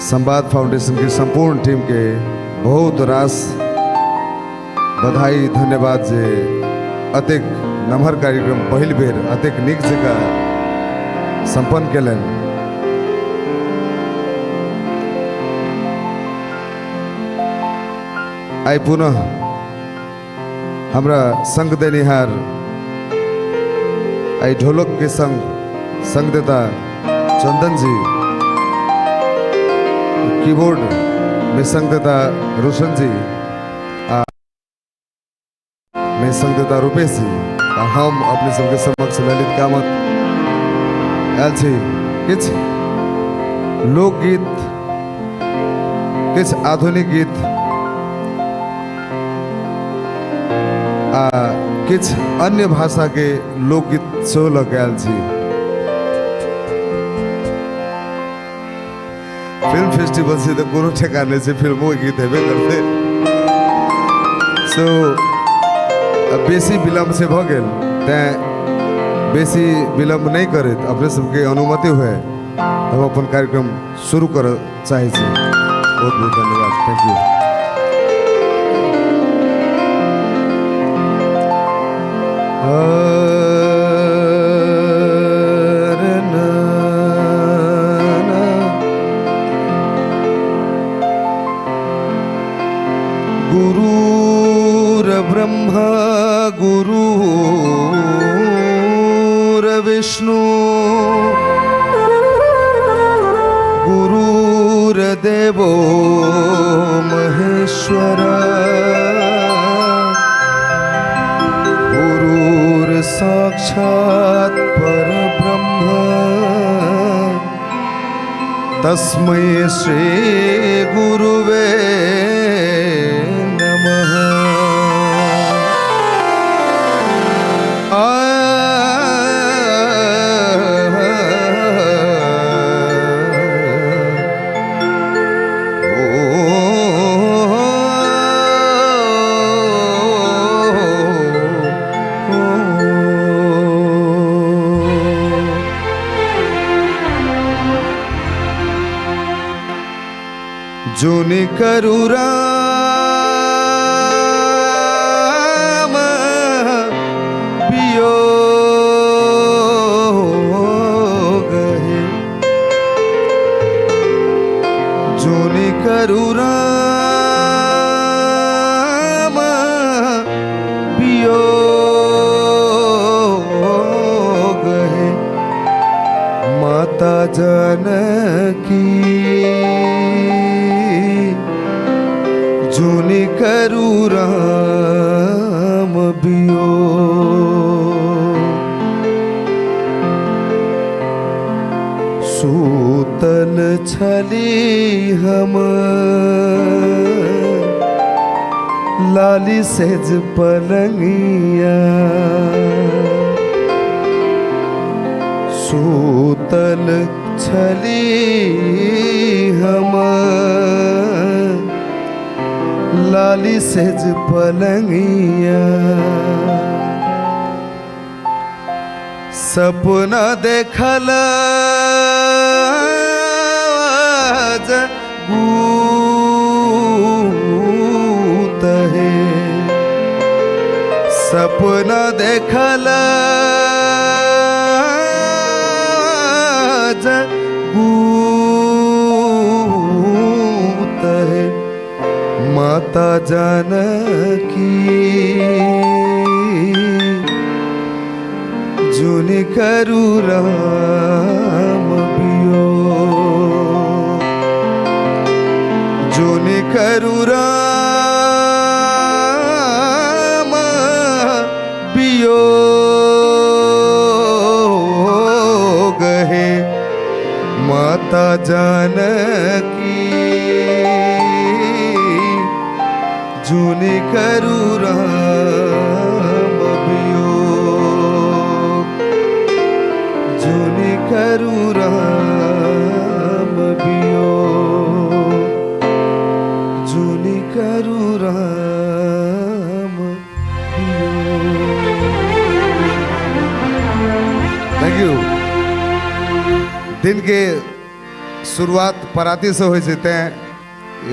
संवाद फाउंडेशन की संपूर्ण टीम के बहुत रास बधाई धन्यवाद जे अतेक नम्हर कार्यक्रम पहिल बेर अतेक निक जगह संपन्न केलन। आई पुनः हमरा संग देनिहार आई ढोलक के संग देता चंदन जी, कीबोर्ड में संग देता रोशन जी, मैं संग देता रूपेश जी, हम अपने सबके समक्ष ललित कामत आयल छी। किछ लोकगीत, किछ आधुनिक गीत किछ अन्य भाषा के लोकगीत सेहो लऽ कऽ आयल छी। फिल्म फेस्टिवल से तो कोनो ठेकाने से फिल्मों के गीत हेबे करते। सो बेसी विलम्ब से भ गेल, तैं बेसी विलम्ब नहीं करत अपने सबके अनुमति हुए हम अपन कार्यक्रम शुरू कर चाहे छी। बहुत बहुत धन्यवाद, थैंक यू। गुरुर्ब्रह्मा गुरुर्विष्णु गुरुर्देवो महेश्वर गुरुर्साक्षात् परब्रह्म तस्मै श्री गुरुवे नमः। जोनि करु राम वियोग है, जोनि करु राम वियोग है, माता जानकी जोनि करु राम वियोग। सूतल छली हम लाली सेज पलंगिया, सूतल छली हम लाली सेज पलंगिया, सपना देखल गूत है, सपना देखल गूत है, माता जानकी जोनि करु राम वियोग, जोनि करु राम वियोग है, माता जानकी जोनि करु राम वियोग, जोनि करु राम वियोग, जोनि करु राम वियोग। Thank you. दिन के शुरुआत पराती से होइ छै तें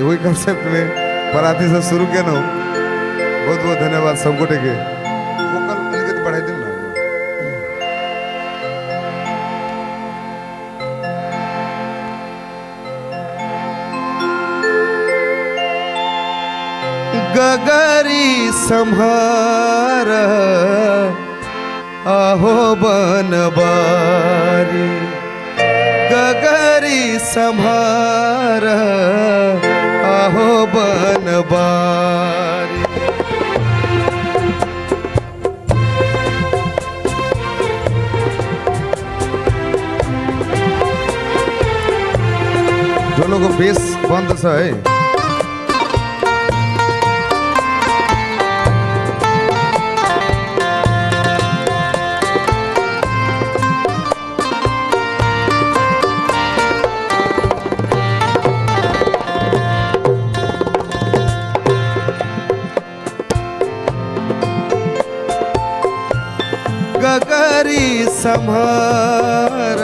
वही कंसेप्ट में पराती से शुरू केनो बहुत बहुत धन्यवाद सब गोटे के वोकल अलग बढ़ाई दिन ना गगरी संहार आहो बनबारी गगरी संहार आहो बनबारी जो लोग बेस बंद से है गगरी संहार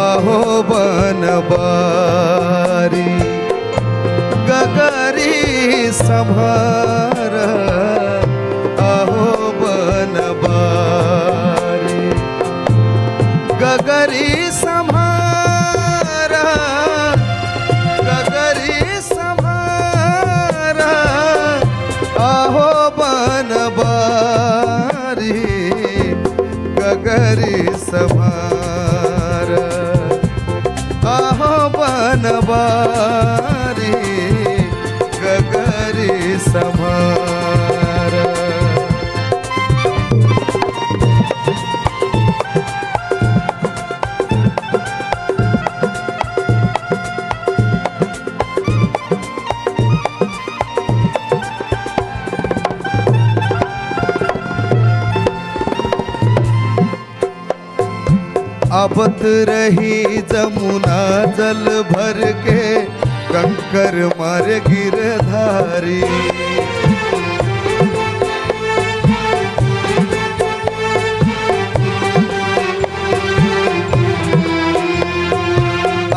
आहो बनबारी गगरी संहार आहो बनबारी गगरी संहार गगरी संहार आहो बनबारी गगरी संहार आहो बनबारी गगरी संहार आबत रही जमुना जल भर के कंकर मार गिरधारी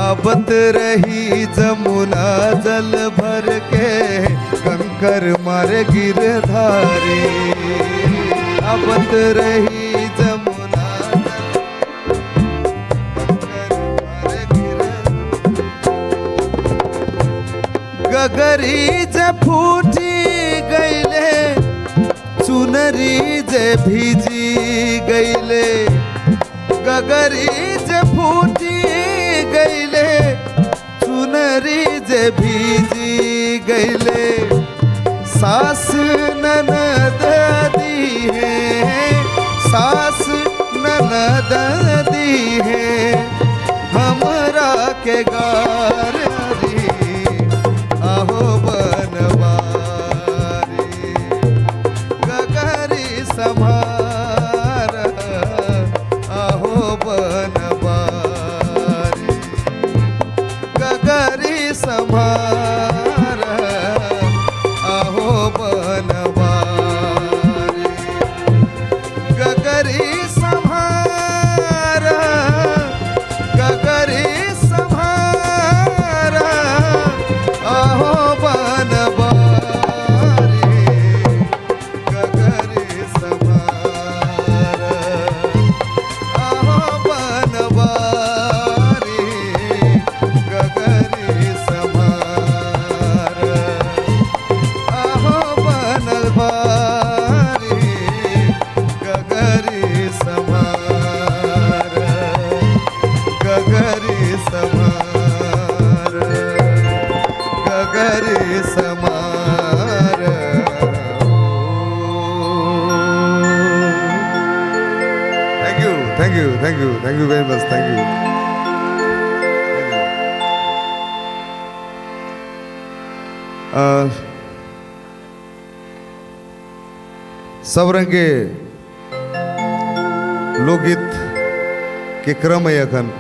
आबत रही जमुना जल भर के कंकर मार गिरधारी आबत रही जमुना गगरी जे फूटी गईले चुनरी जे भीजी गईले गगरी जे फूटी गईले चुनरी जे भीजी गईले सास ननद दी है सास ननद दी है हमरा के गार आहो बनबारी गगरी संहार आहो बनबारी गगरी संहार आहो बनबारी गगरी संहार गगरी संहार आहो बनबारी गगरी संहार आहो बनबारी गगरी संहार आहो बनबारी गगरी संहार गगरी संहार गगरी समार thank you very much thank you सब रंग के लोकगीत के क्रम है अखन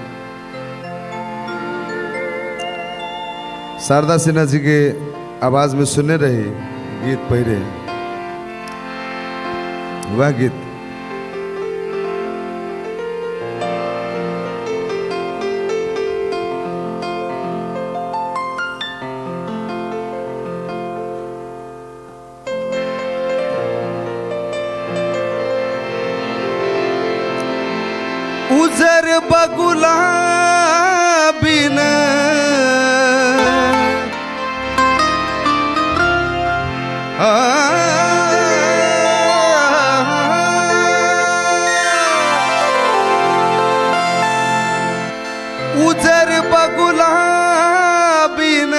शारदा सिन्हा जी के आवाज में सुनने रहे गीत पहले वह गीत बगुला बिन उजर बगुला बिन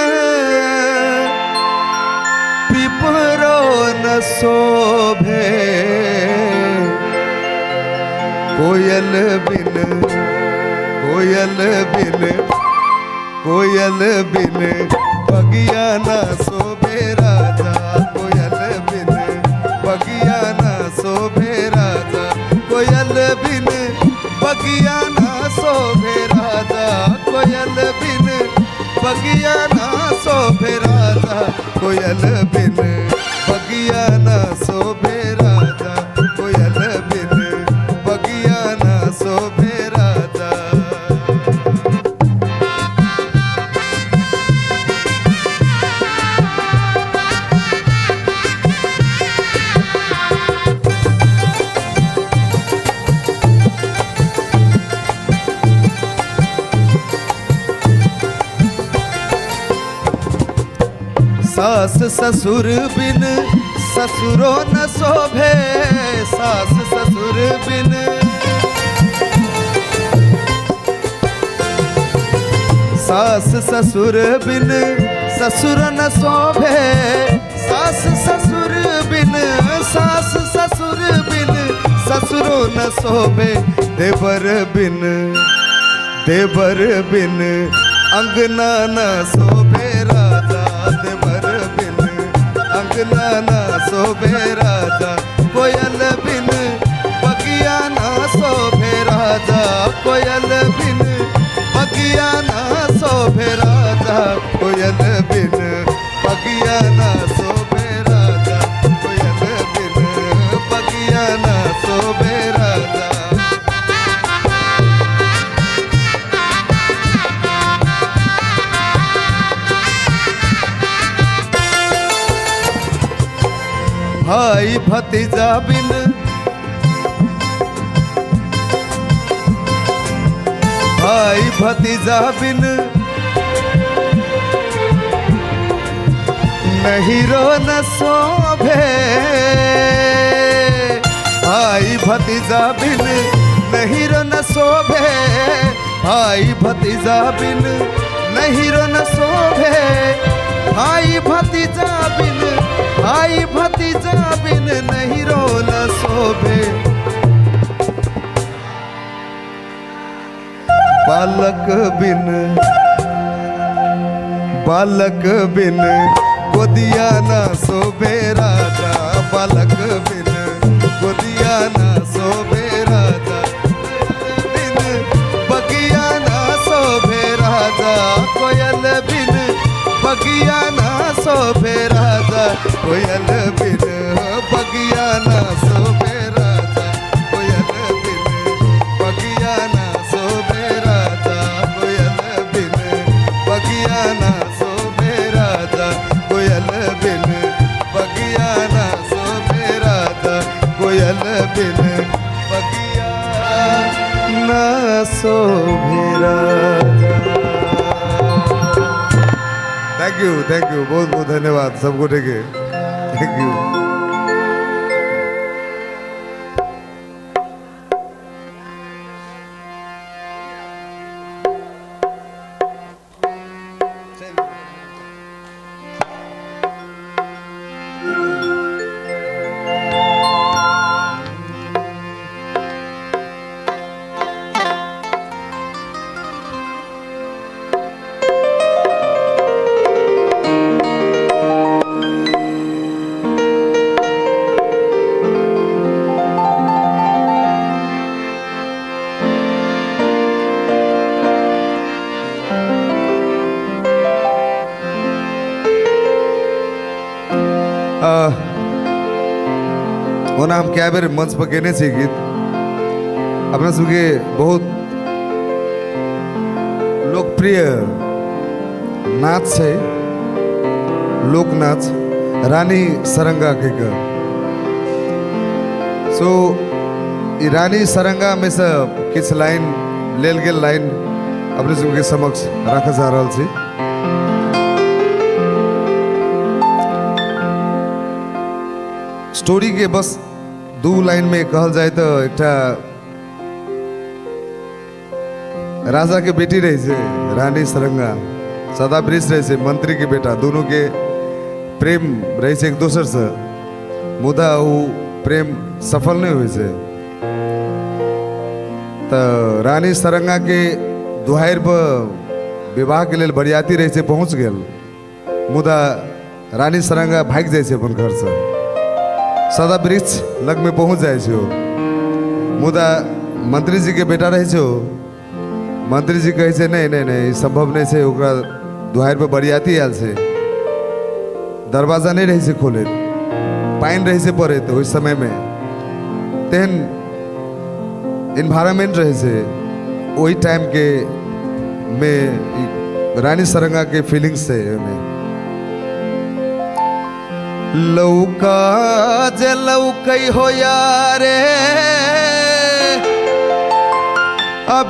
पिपरो न शोभे कोयल बिन कोयल बिन कोयल बिन बगिया न शोभे राजा कोयल बिन बगिया न शोभे राजा कोयल बिन बगिया न शोभे राजा कोयल बिन बगिया न शोभे राजा कोयल बिन बगिया न शोभे राजा कोयल बिन बगिया न शोभे राजा सास ससुर बिन ससुरो न शोभे सास ससुर बिन सास ससुर बिन ससुर न शोभे सास ससुर बिन सास ससुर बिन ससुरो न शोभे देवर बिन देवर बिन अंगना न शोभे राजा देवर बिन अंगना न शोभे राजा कोयल बिन बगिया न शोभे राजा कोयल बिन बगिया न शोभे राजा कोयल बिन बगिया न शोभे राजा कोयल बिन बगिया न शोभे राजा भाई भतीजा बिन भाई भतीजा बिन नहीरो न शोभे भाई भतीजा बिन नहीरो न शोभे भाई भतीजा बिन नहीरो न शोभे भाई भतीजा बिन भाई भतीजा बिन नहीरो न शोभे बालक बिन बालक बिन गोदिया न शोभे राजा बालक बिन गोदिया न शोभे राजा बिन बगिया न शोभे राजा कोयल बिन बगिया न शोभे राजा कोयल बिन बगिया न शोभे राजा कोयल बिन बगिया न शोभे राजा कोयल बिन बगिया न शोभे राजा कोयल बिन बगिया न शोभे राजा कोयल बिन बगिया न शोभे राजा। थैंक यू बहुत बहुत धन्यवाद सबको ठीक थैंक यू। ओना हम क्या बेर मंच पर केने छी गीत अपना सबके बहुत लोकप्रिय नाच है लोक नाच रानी सरंगा के सो रानी सरंगा में से किछ लाइन लेल गेल लाइन अपने सबके समक्ष रखा जा रहा छी। स्टोरी के बस दू लाइन में कहल जाए तो एक राजा के बेटी रही से रानी सरंगा, सदावृष रही से मंत्री के बेटा, दोनों के प्रेम रही से एक दूसर से, मुदा वो प्रेम सफल नहीं हुए से। तो रानी सरंगा के दुहार पर विवाह के लिए बरियाती रही से पहुंच गए, मुदा रानी सरंगा भाग जाए अपन घर से, सदावृक्ष लग में पहुंच जाए छो, मुदा मंत्री जी के बेटा रहे छो। मंत्री जी कहे छे नहीं नहीं नहीं संभव नहीं से, ओकरा दुहार पर बरियाती आयल से, दरवाजा नहीं रही से खोले, पाइन रही से पड़े। तो उस समय में तेहन इन्वायरमेंट रहे से, वही टाइम के में रानी सरंगा के फीलिंग्स से लौका जे लौकई हो यारे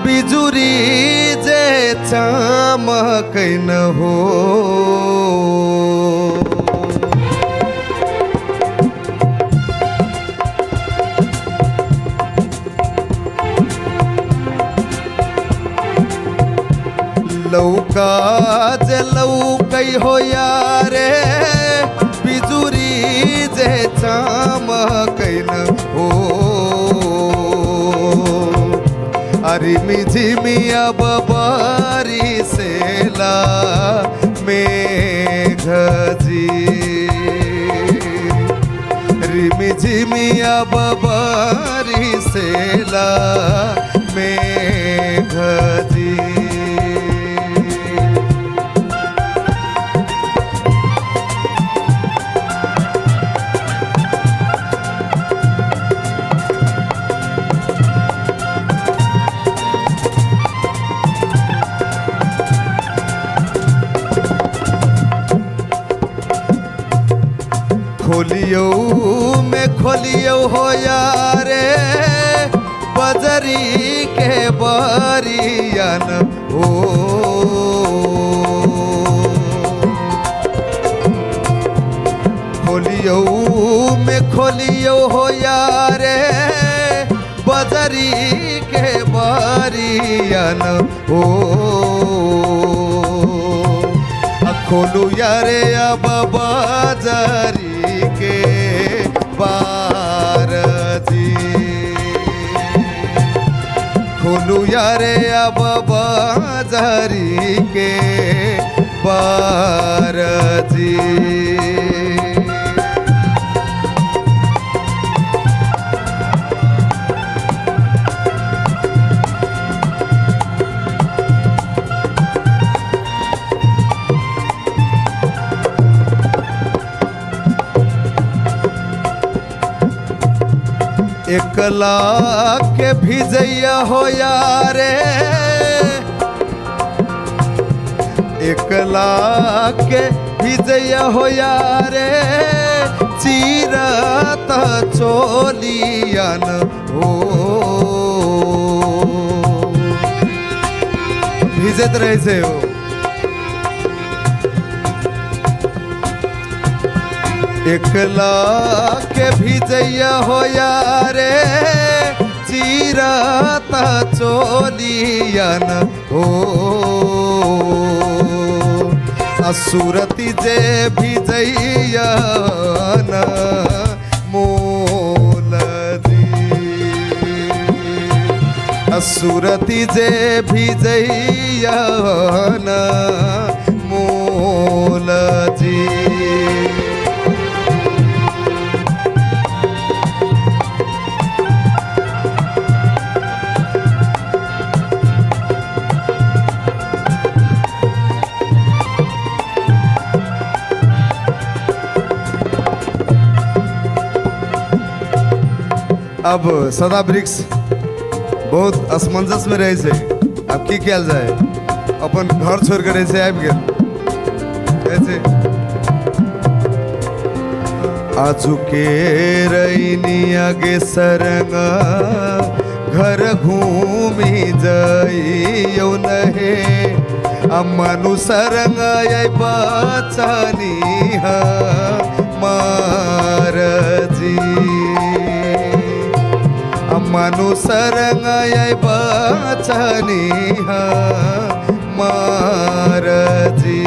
बिजुरी जे चमकै न हो। लौका जे लौकै हो यारे बिजुरी जे चमकै न हो। रिमी झिमी अब बारिशेला मेघजी, रिमी झिमी अब बारिशेला मेघजी। खोलियो में खोलियो हो यारे बजरी के बरियन हो। खोलियो में खोलियो हो यारे बजरी के बरियन हो। खोलू यारे अब बाजारी के बारजी, खोलू यारे अब बाजारी के बारजी। एकला के भिजैया हो यारे, एकला के भिजैया हो यारे चीरत चोलियन हो। भिजत रहे से हो एकला के भिजैया हो यारे चीरत चोलियन हो। असुरती जे भिजैया न मोलजी, असुरती जे भिजैया न मोलजी। अब सदावृक्ष बहुत असमंजस में रहे से, अब की किया जाए, अपन घर छोड़ कर ऐसे आबि गेल ऐसे। आजू के रैनी आगे सरंगा घर घूमी जइयो नहे अम्मनु सरंग बचनी मारजी अम्मनु सरंग बचनी मारजी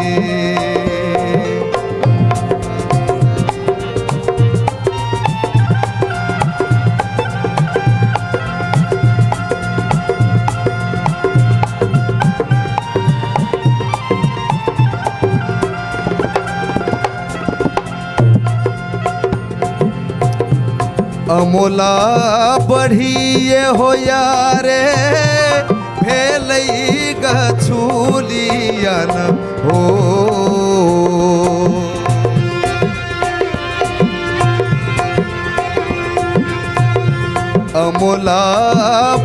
अमोला बढ़िए हो यारे भेलई गछुलियन हो अमोला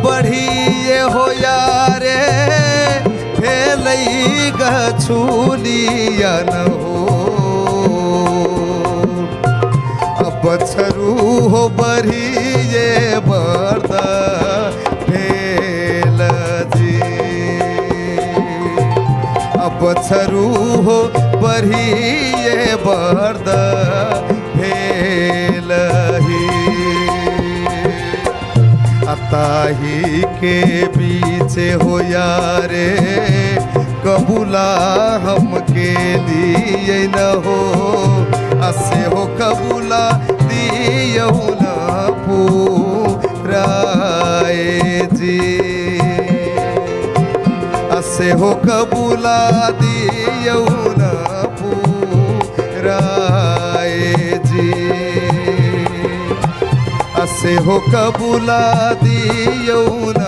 बढ़िए हो यारे भेलई गछुलियन हो बछरू हो बढ़िए बरदा भेल जी बछरू हो बढ़िए बरदा भेल ही अताही के पीछे हो यारे कबूला हम के लिए न हो असे हो कबूला दियो न पूराए जी असे हो कबूला दियो न पूराए जी असे हो कबूला दियो न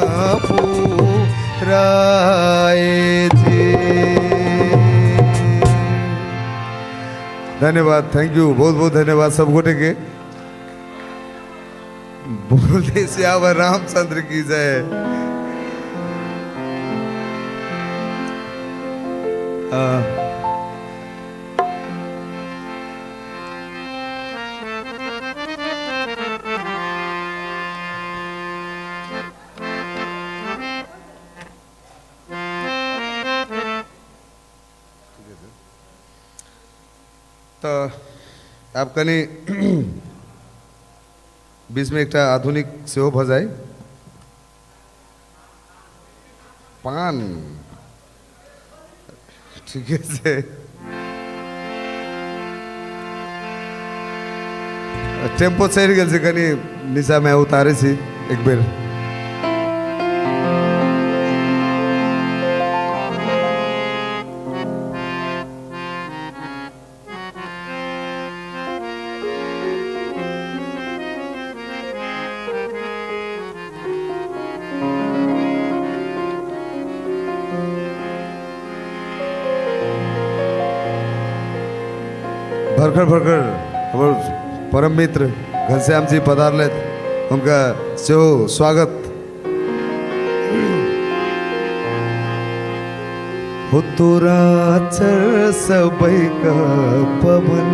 पूराए जी। धन्यवाद, थैंक यू, बहुत बहुत धन्यवाद सब गोटे के। बोलते सियावर रामचंद्र की जय। तो आप कनी बीच में एक आधुनिक सेहो भ जाए पान ठीक है टेम्पो चढ़ गए से कनी नीचा में उतारे सी एक बेर भरकर भरकर हमारे परम मित्र घनश्याम जी पधारले उनका जो स्वागत हो तोरा चर सबई का पवन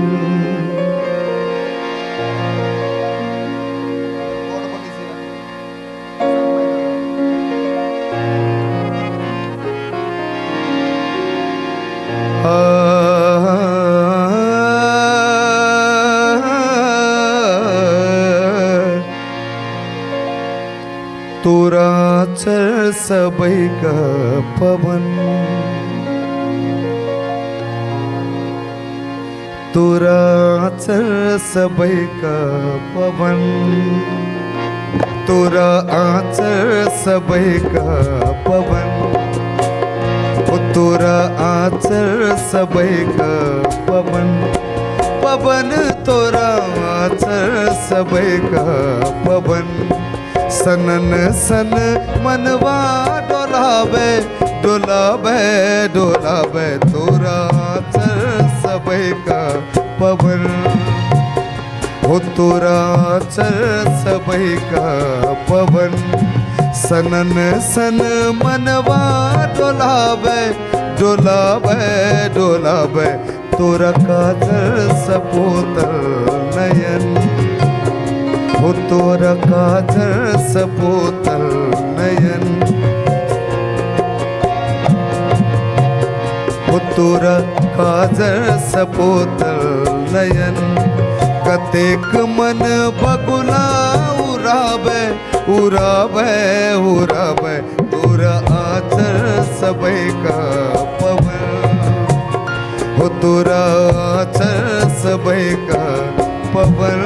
तोरा चर सबई का पवन तोरा चर सबई का पवन तोरा आचर सबई का पवन ओ तोरा आचर सबई का पवन पवन तोरा आचर सबई का पवन सनन सन मनवा डोलावे डोलावे डोलावे तोरा चर सबई का पवन हो तोरा चर सबई का पवन सनन सन मनवा डोलावे डोलावे डोलावे तोरा काजर सपोतर नयन हो तोरा काजर सपोतल नयन, हो तोरा काजर सपोतल नयन, कतेक मन बगुला उड़ावे उड़ावे उड़ावे, तोरा आचर सबे का पवन, हो तोरा आचर सबे का पवन।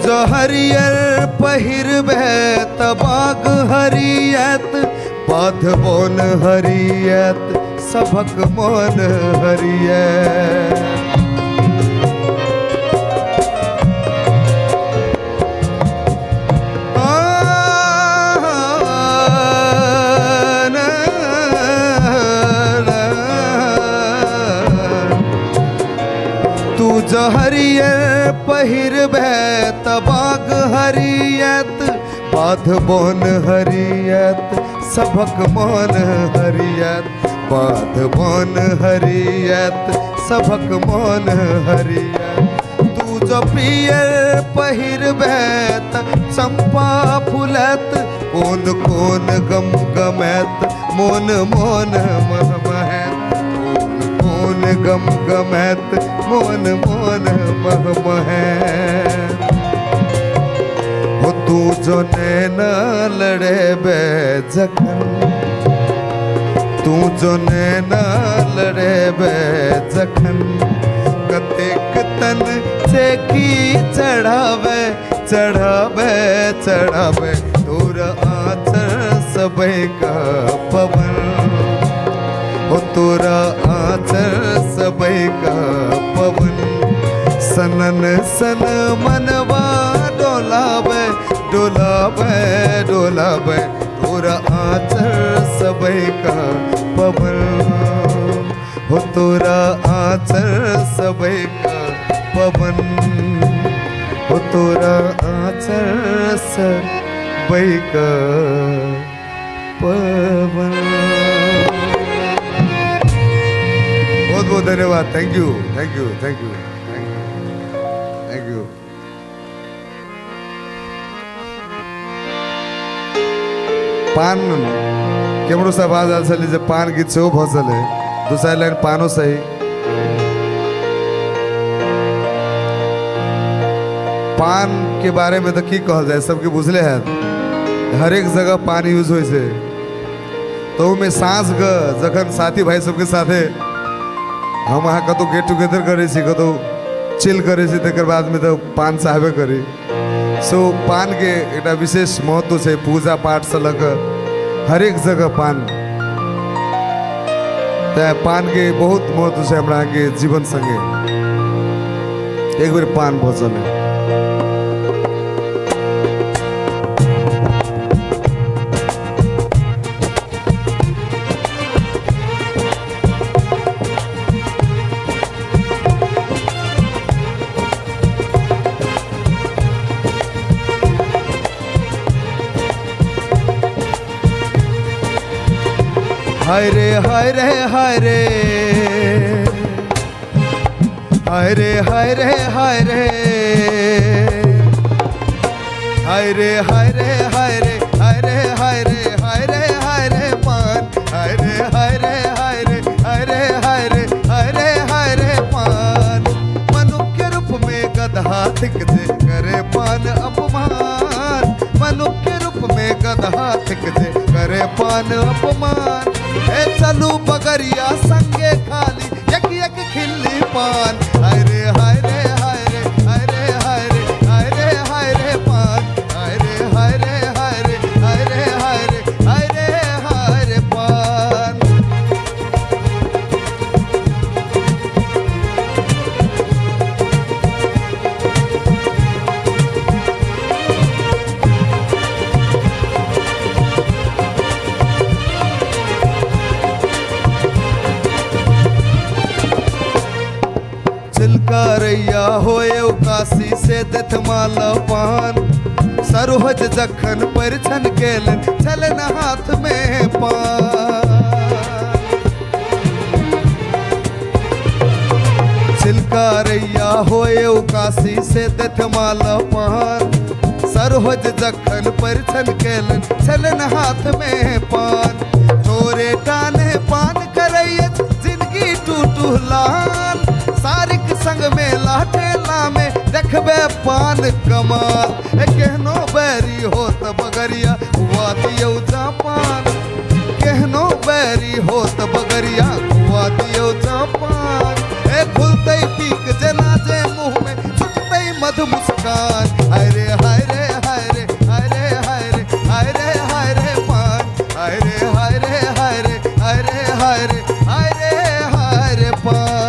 जो हरियर पहिरबे तबाग हरियत, बाध बोन हरियत सबक मोन हरियत। तू जो हरियर पहिरबे तबाग हरियत, बाध बोन हरियत सबक मोन हरियत, बाध बोन हरियत सबक मोन हरियत। तू जो पियर पहिरबे चंपा फुलत, कोन कोन गम गमैत मोन मोन महमहत, कोन गम गमैत मोन मोन महमहत। हो तू जो नैना लड़े बे जखन, तू जो नैना लड़े बे जखन, कतेक तन से की चढ़ावे चढ़ावे चढ़ावे, तोरा आचर सबे का पवन, हो तोरा आचर सबे का पवन। सनन सन मनवा डोलावे डोलावे डोलावे, तोरा आचर सबे का पवन, हो तोरा आचर सबे का पवन, हो तोरा आचर सबे का पवन। बहुत बहुत धन्यवाद। Thank you thank you thank you thank you. पान केवड़ो सा आवाज आल चली जब पान गीत से भसल है, दूसरा लाइन पानो सही। पान के बारे में तो की कहल जाए, सबके बुझले है, हर एक जगह पान यूज हो से। तो में सांस ग जखन साथी भाई सबके साथे हम अहाँ कतौ गेट टुगेदर करे छी, कतौ चिल करे छी, तकर बाद में तो पान चाहबे करी। सो पान के एक विशेष महत्व है, पूजा पाठ से लग हर एक जगह पान, तो पान के बहुत महत्व है हमरा के जीवन संगे। एक बार पान भोजन है। हाय रे हाय रे हाय रे हाय रे हाय रे हाय रे हाय रे हाय रे हाय रे हाय रे हाय रे हाय रे हाय रे पान, हाय रे हाय रे हाय रे हाय रे हाय रे हाय रे हाय रे पान। मनुष्य के रूप में गधा थिक जे करे पान अपमान, मनुष्य के रूप में गधा थिक जे करे पान अपमान। ए चलू बगरिया संगे खाली एक एक खिल्ली पान, हाय रे हाय रे हाय रे हाय रे हाय रे हाय रे हाय रे पान, हाय रे हाय रे हाय रे हाय रे हाय रे हाय रे हाय रे पान। सिलकारैया होए काशी से देथ माला पान सरोहज जखन परिछन केलन चलन हाथ में पान सिलकारैया होए काशी से देथ माला पान सरोहज जखन परिछन केलन चलन हाथ में पान थोरे टाने पान करैया जिंदगी टूटू लान सारिक संग में लाठे नामे देखबे पान कमाल केहनो बैरी होत बगरिया हुआ दियो जापान केहनो बैरी होत बगरिया हुआ दियो जापान खुलते पीक जना जे मुंह में छुटते मध मुस्कान हाय रे हाय रे हाय रे हाय रे हाय रे हाय रे हाय रे पान हाय रे हाय रे हाय रे हाय रे हाय रे हाय रे हाय रे पान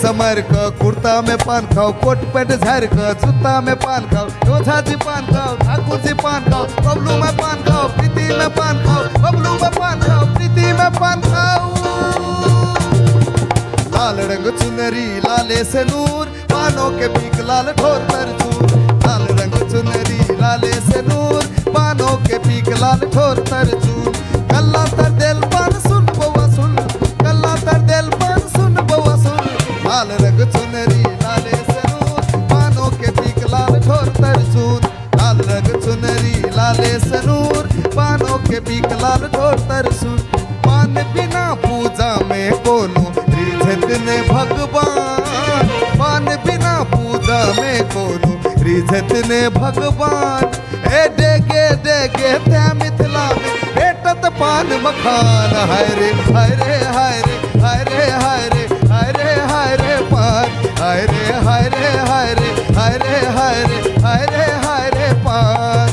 समर का कुर्ता में पान खाओ कोट पैंट झाड़ का जूता में पान खाओ ओझा जी पान खाओ ठाकुर जी पान खाओ बबलू में पान खाओ प्रीति में पान खाओ बबलू में पान खाओ प्रीति में पान खाओ लाल रंग चुनरी लाले से नूर पानों के पीक लाल ठोर तरजूर लाल रंग चुनरी लाले से नूर पानों के पीक लाल ठोर तरजूर कल्ला तर दिल पान सुन बउआ सुन कल्ला तर दिल पान सुन बउआ सुन लाल रंग चुनरी लाले से नूर पानों के पीक लाल ठोर तरजून लाल रंग चुनरी लाले से नूर पानों के पीक लाल ठोर तरजून पान बिना पूजा में कोनो रिझत ने भगवान पान बिना पूजा में कोनो रिझत ने भगवान ए डेगे डेगे ते मिथिला में भेटत पान मखान हाय रे हाय रे हाय रे हाय रे हाय रे हाय रे हाय रे पान हाय रे हाय रे हाय रे हाय रे हाय रे हाय रे हाय रे पान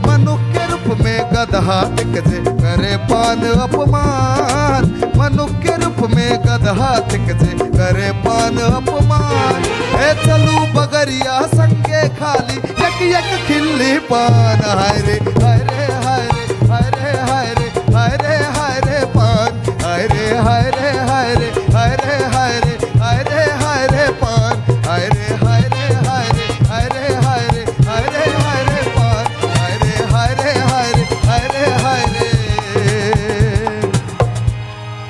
मनुष्य के रूप में गधा दिखजे करे पान अपमान मनुष्य के रूप में गधा दिखजे करे पान अपमान ए चलू बगरिया संगे खाली एक एक खिल्ली पान हाय रे हाय रे हाय रे हाय रे हाय रे हाय रे हाय रे पान हाय रे हाय रे हाय रे हाय रे हाय रे हाय रे हाय रे पान हाय रे हाय रे हाय रे हाय रे हाय रे हाय रे हाय रे पान हाय रे हाय रे हाय रे हाय रे हाय रे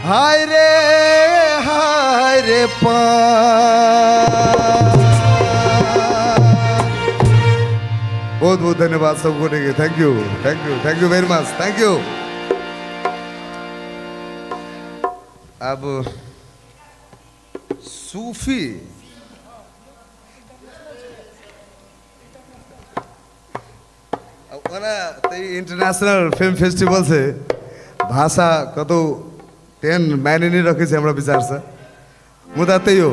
हाय रे हाय रे पान बहुत बहुत धन्यवाद सबको देंगे thank you very much thank you अब सूफी इंटरनेशनल फिल्म फेस्टिवल से भाषा कतौ तेहन मायने नहीं रखे से हमरा विचार से मुदा तैयो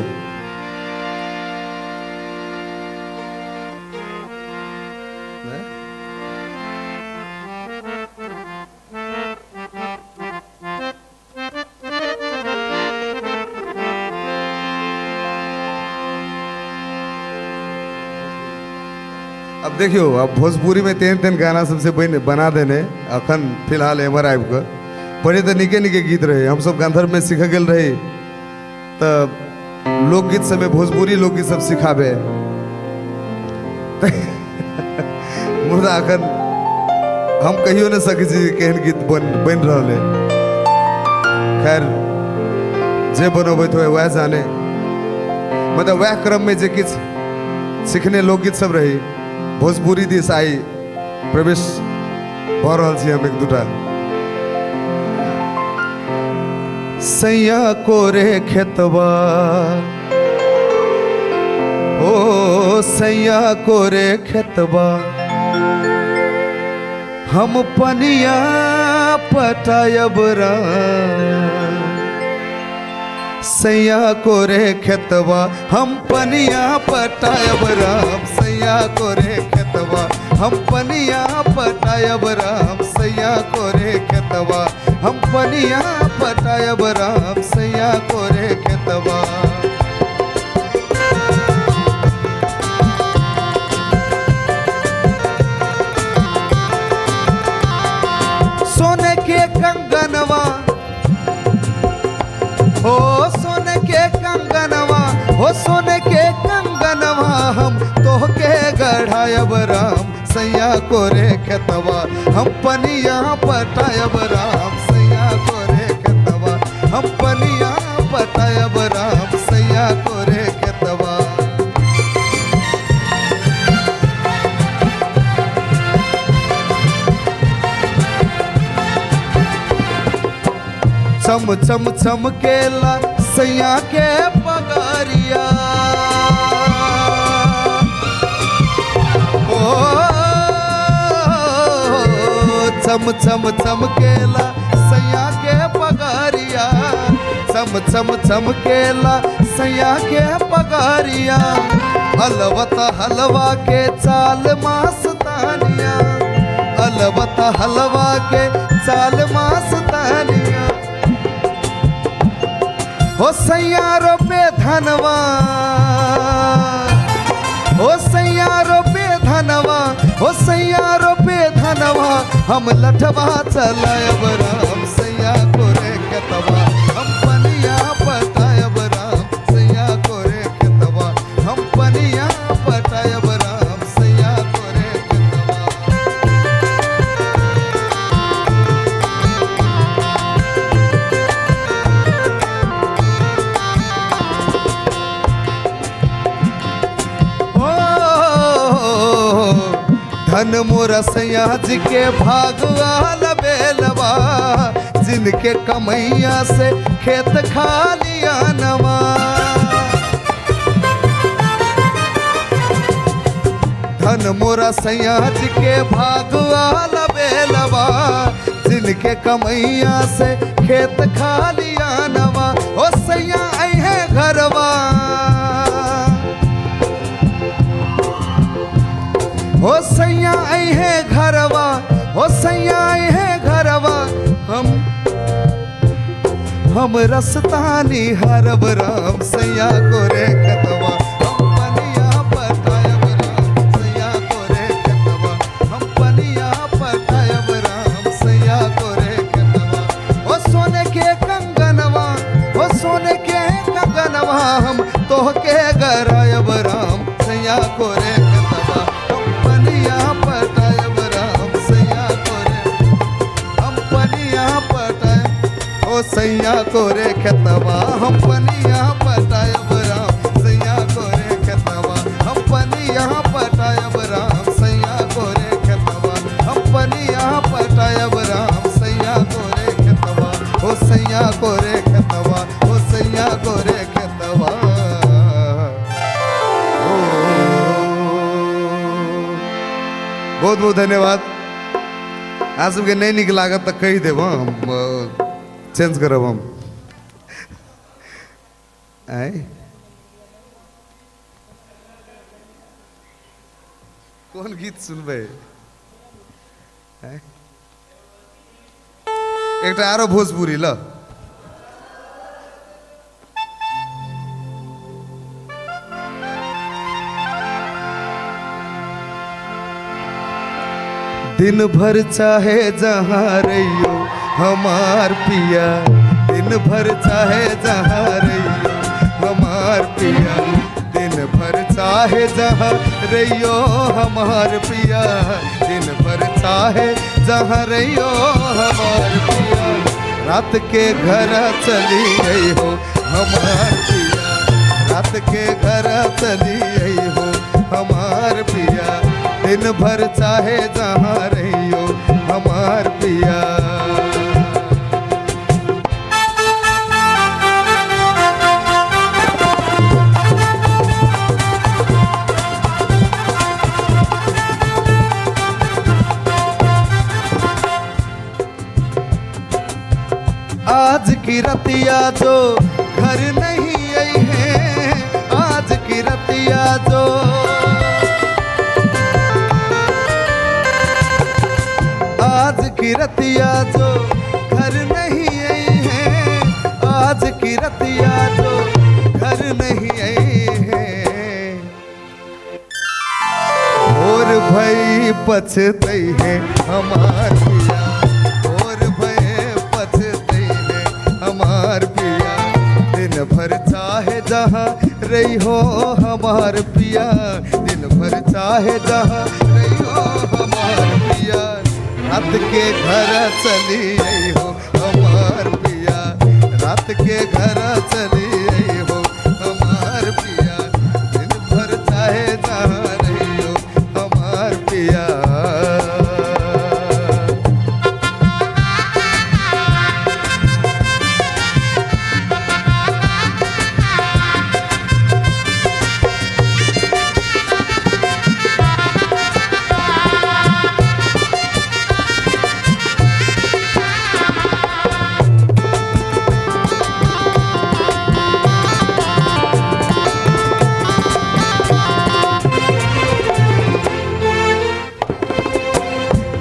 अब देखियो अब भोजपुरी में तेन तेन गाना सबसे बना देने अखन फिलहाल एमर आबि कर पहले तो निके निके गीत रहे हम सब गांधर में सीख गेल रहे तब लोकगीत सब में भोजपुरी लोकगीत सब सिखाबे मुर्दा अखन हम कहियो न सके छी केहन गीत बन रहल है खैर जे बनबैत हो वह जाने मतलब वह क्रम में जे किछ सीखने लोकगीत सब रही भोजपुरी दिस आई प्रवेश भ रहल छी हम एक दूटा सैया कोरे खेतवा ओ सैया कोरे खेतवा हम पनिया पटायब राम सैया कोरे खेतवा हम पनिया पटायब राम सैया कोरे खेतवा हम पनिया पटायब राम सैया कोरे खेतवा हम पनिया पटायब राम सैया कोरे खेतवा कंगनवा, हो सोने के कंगनवा, हो सोने के कंगनवा, हम तोहके गढ़ायब राम सैया कोरे खेतवा, हम पनिया पटायब राम सैया कोरे खेतवा, हम पनिया पटायब राम सैया कोरे खेतवा। चम चम चमकेला सैया के पगारिया, ओ चम चम चमकेला सैया के पगारिया, चम चम चमकेला सैया के पगारिया, अलवत हलवा के चाल मास्तानिया, अलवत हलवा के चाल मास्तानिया, हो सैया रोपे धनवा, हो सैया रोपे धनवा, हो सैया रोपे धनवा, हम लठवा चलायब राम सैया कोरे खेतवा, हम पनिया पटायब राम सैया कोरे खेतवा, हम पनिया पटायब राम सैया कोरे खेतवा। धन मोरा सैया जी के भागवाल बेलवा, जिनके कमैया से खेत खालिया नवा, धन मोरा सैया जी के भागवाल बेलवा, जिनके कमैया से खेत खालिया नवा, ओ सैया अहे घरवा, हो सैया अहे घरवा, हो सैया अहे घरवा, हम रसतानी हरब राम सैया कोरे खेतवा, हम पनिया पटायब राम सैया कोरे खेतवा, हम पनिया पटायब राम सैया कोरे खेतवा, हो सोने के कंगनवा, हो सोने के कंगनवा, हम तोहके गरायब राम सैया कोरे खेतवा, पनिया पटायब राम सैया कोरे, हम पनिया पटायब ओ सैया कोरे खेतवा, हम पनिया पटायब राम सैया कोरे खेतवा, हम पनिया पटायब राम सैया कोरे खेतवा, हम पनिया पटायब राम सैया कोरे खेतवा, ओ सैया कोरे खेतवा, ओ सैया कोरे खेतवा। बहुत बहुत धन्यवाद। आज सबके नहीं निक लागत तो कही देव, हम चेंज करब हम आए। कौन गीत सुनबे? एक आरो भोजपुरी ल दिन भर चाहे जहाँ रहियो हमार पिया, दिन भर चाहे जहाँ रहियो हमार पिया, दिन भर चाहे जहाँ रहियो हमार पिया, दिन भर चाहे जहाँ रहियो हमार पिया, रात के घर चली गई हो हमार पिया, रात के घर चली गई हो हमार पिया, दिन भर चाहे जहाँ रहियो हमार पिया। आज की रतिया जो घर नहीं आई है, आज की रतिया जो, आज की रतिया जो घर नहीं आई है, आज की रतिया जो घर नहीं आई है, और भई पछतई है हमार पिया, और भई पछतई हमार पिया, दिन भर चाहे जहाँ रही हो हमार पिया, दिन भर चाहे जहाँ रही हो हमार पिया, रात के घर चली आई हो हमार पिया, रात के घर चली आई हो हमार पिया, दिन भर चाहे जहाँ रही हो हमार पिया।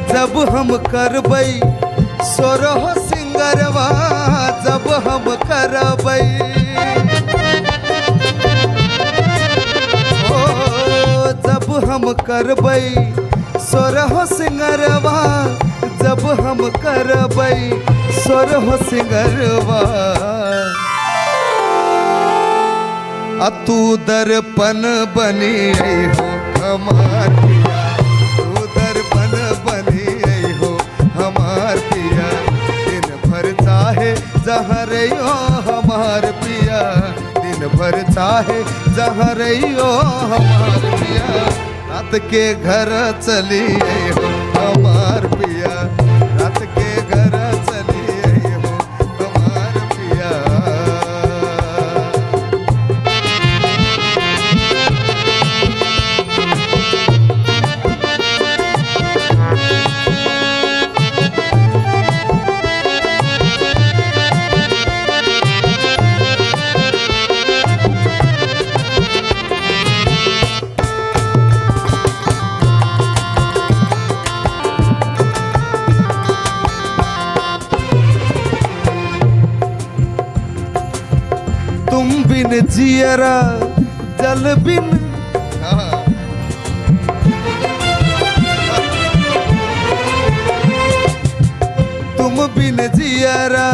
जब हम करबै सोरह सिंगरवा, जब हम करबै ओ, जब हम करबै सोरह सिंगरवा, जब हम करबै सोरह सिंगरवा, आ तू दर्पण बनी आई हो हमार पिया, तू दर्पण बनी आई हो हमार पिया, दिन भर चाहे जहाँ रहियो हमार पिया, दिन भर चाहे जहाँ रहियो हमार पिया, रात के घर चली आई हो हमार पिया, रात के घर चली आई हो हमार पिया। तुम बिन जियरा जल बिन, तुम बिन जियरा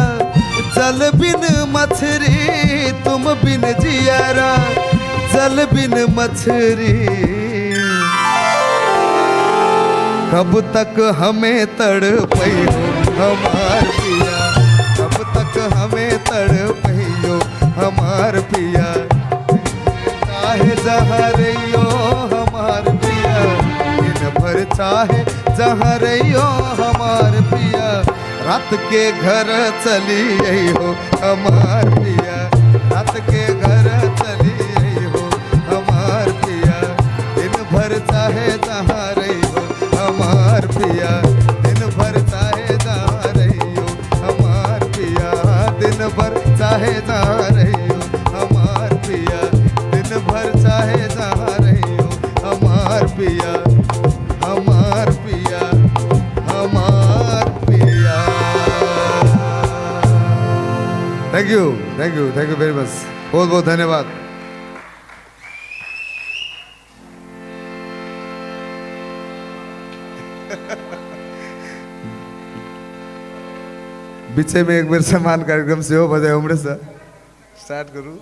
जल बिन मछरी, तुम बिन जियरा जल बिन मछरी, कब तक हमें तड़पई हो हमार पिया, कब तक हमें तड़पई हो हमार पिया, चाहे जहाँ रहियो हमार पिया, दिन भर चाहे जहाँ रहियो हमार पिया, रात के घर चली आई हो हमार पिया, रात के घर चली आई हो हमार पिया, दिन भर चाहे जहाँ रहियो हमार पिया, दिन भर चाहे जहाँ रहियो हमार पिया, दिन भर चाहे जहाँ रहियो हमार पिया, दिन भर चाहे जहाँ रहियो हमार पिया, हमार पिया, हमार पिया। Thank you, thank you, thank you very much, बहुत बहुत धन्यवाद। बीचे में एक बेर सम्मान कार्यक्रम से हो बजाय उम्र से स्टार्ट करूँ।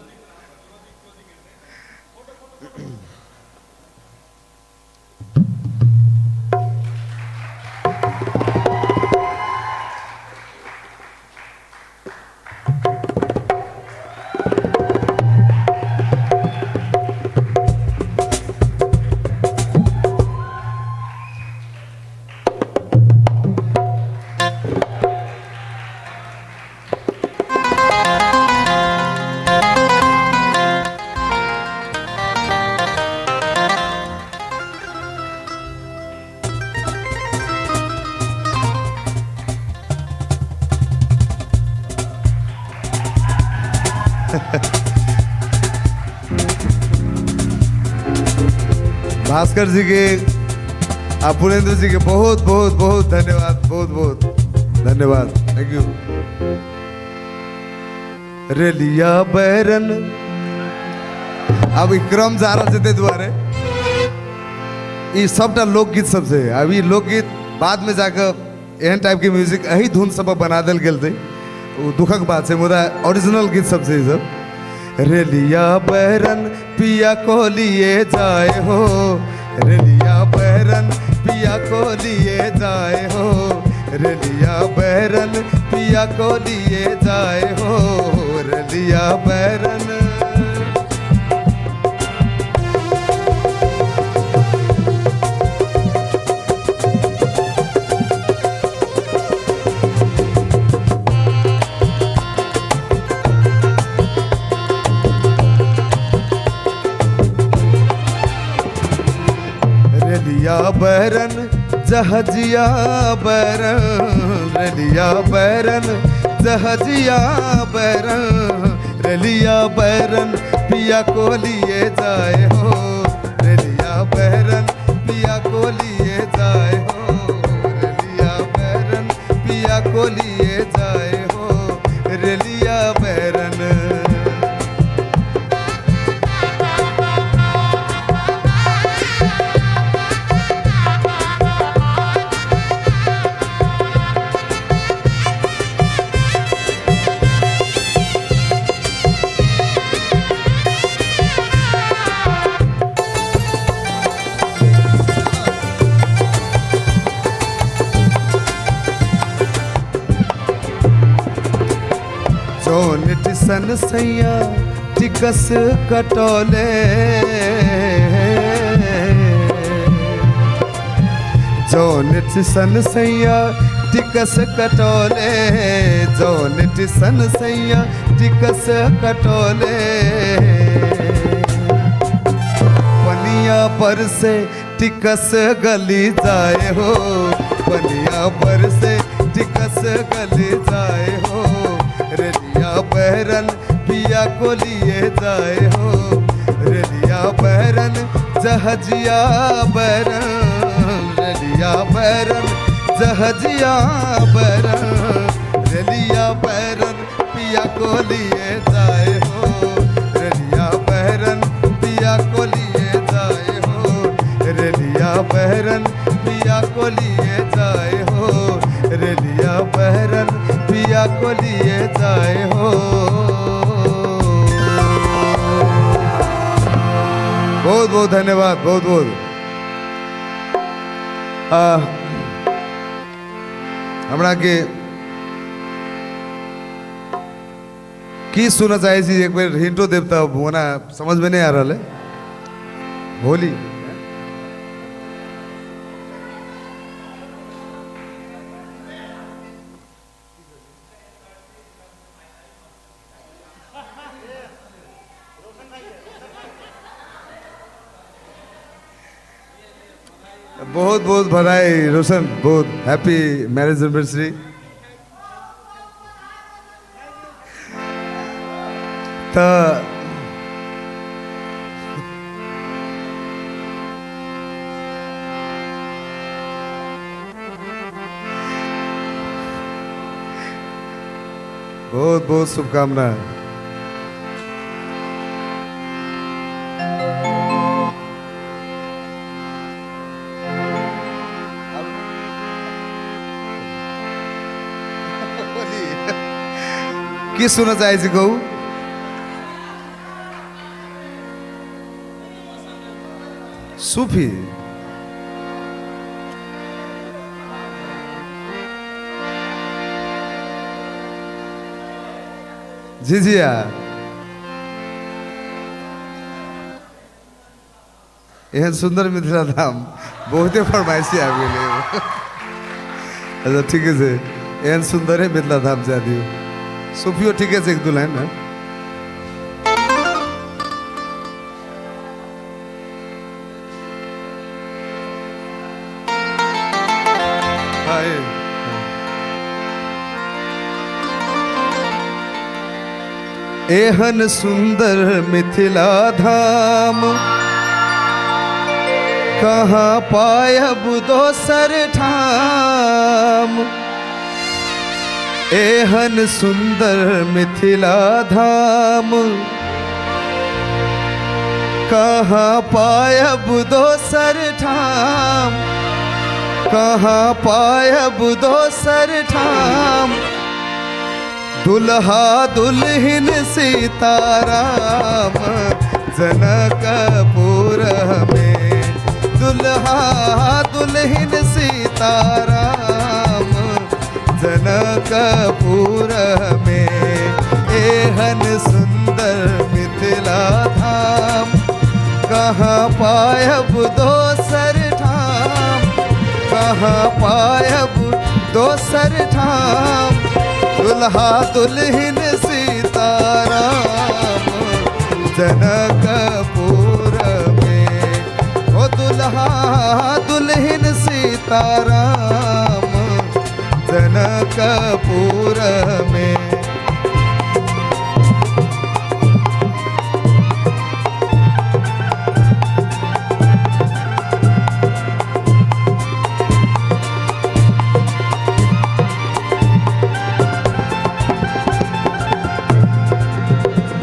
भास्कर जी के, अपुरेंद्र जी के बहुत बहुत बहुत धन्यवाद, बहुत बहुत धन्यवाद, थैंक यू। रेलिया बैरन अब क्रम जा रहा है द्वारे ये सबटा लोकगीत सबसे, अभी लोकगीत बाद में जाकर एहन टाइप के म्यूजिक यही धुन सब बना दिल गेल थे। दुखक बात है मुदा ओरिजिनल गीत सबसे ई सब रेलिया बैरन पिया को लिए जाए हो रेलिया बैरन पिया को लिए जाए हो रेलिया बैरन पिया को लिए जाए हो रेलिया बैरन रेलिया बैरन जहजिया बैरन रेलिया बैरन जहजिया बैरन रेलिया बैरन पिया को लिए जाए हो रेलिया बैरन पिया को लिए जाए हो रेलिया बैरन पिया को लिए जाए हो रेलिया बैरन जौन टिसन सैया टिकस कटोले जौन टिसन सैया टिकस कटोले जौन टिसन सैया टिकस कटोले पनिया पर से टिकस गली जाए हो पनिया पर से टिकस गली जाए हो रेलिया बैरन पिया को लिए जाए हो रेलिया बैरन जहजिया बैरन रेलिया बैरन जहजिया बैरन रेलिया बैरन पिया को लिए जाए हो रेलिया बैरन पिया को लिए जाए हो रेलिया बैरन पिया को लिए जाए हो रेलिया बैरन पिया को लिए जाए हो बहुत बहुत धन्यवाद बहुत बहुत हमरा के की सुना चाहिए थी एक बार हिंटो देवता होना समझ में नहीं आ रहा है होली बहुत बहुत बधाई रोशन बहुत हैप्पी मैरिज एनिवर्सरी तो बहुत बहुत शुभकामनाएं के सुन्न चाहेछि गौ सुफी झिझिया एहन सुंदर मिथिला धाम बहुते फरमाइशी आबि गेलै अच्छा ठीक है एहन सुंदर है मिथिला धाम जा दियो सुफियो ठीक है एक दो लाइन ना एहन सुंदर मिथिला धाम कहाँ पायब दोसर ठाम एहन सुंदर मिथिला धाम कहाँ पायब दोसर ठाम कहाँ पायब दोसर ठाम दुल्हा दुल्हन सीताराम जनकपुर में, दुल्हा दुल्हन सीताराम जनकपुर में। एहन सुंदर मिथिला धाम कहाँ पायब दोसर ठाम, कहाँ पायब दोसर ठाम। दुल्हा दुल्हन सीताराम जनकपुर में, ओ दुल्हा दुल्हन सीताराम जनकपुर में।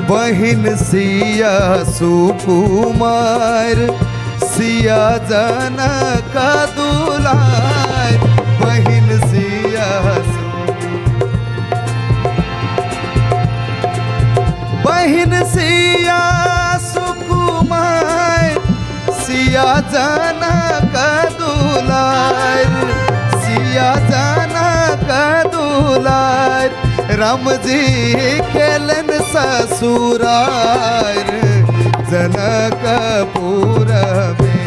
बहिन सिया सुकुमार, सिया जनक दुलार। बहिन सिया बहिन सिया सुकुमार, सिया जनक दुलार, सिया जनक दुलार। राम जी खेलन ससुरार जनकपुर में,